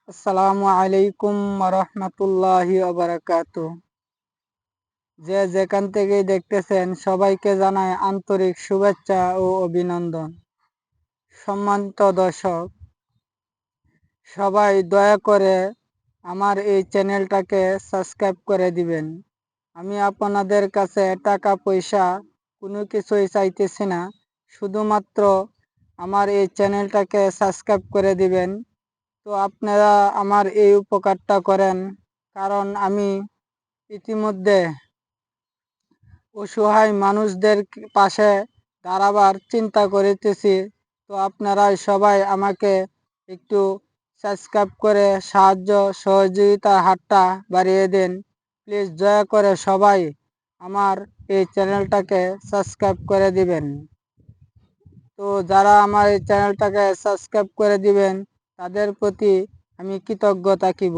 আসসালামু আলাইকুম রহমতুল্লাহি ওবারাকাতু। যে যেখান থেকেই দেখতেছেন সবাইকে জানাই আন্তরিক শুভেচ্ছা ও অভিনন্দন। সম্মানিত দর্শক, সবাই দয়া করে আমার এই চ্যানেলটাকে সাবস্ক্রাইব করে দিবেন। আমি আপনাদের কাছে টাকা পয়সা কোনো কিছুই চাইতেছি না, শুধুমাত্র আমার এই চ্যানেলটাকে সাবস্ক্রাইব করে দিবেন। তো আপনারা আমার এই উপকারটা করেন, কারণ আমি ইতিমধ্যে অসহায় মানুষদের পাশে দাঁড়াবার চিন্তা করিতেছি। তো আপনারা সবাই আমাকে একটু সাবস্ক্রাইব করে সাহায্য সহযোগিতার হাতটা বাড়িয়ে দেন। প্লিজ দয়া করে সবাই আমার এই চ্যানেলটাকে সাবস্ক্রাইব করে দিবেন। তো যারা আমার এই চ্যানেলটাকে সাবস্ক্রাইব করে দিবেন তাদের প্রতি আমি কৃতজ্ঞ থাকিব।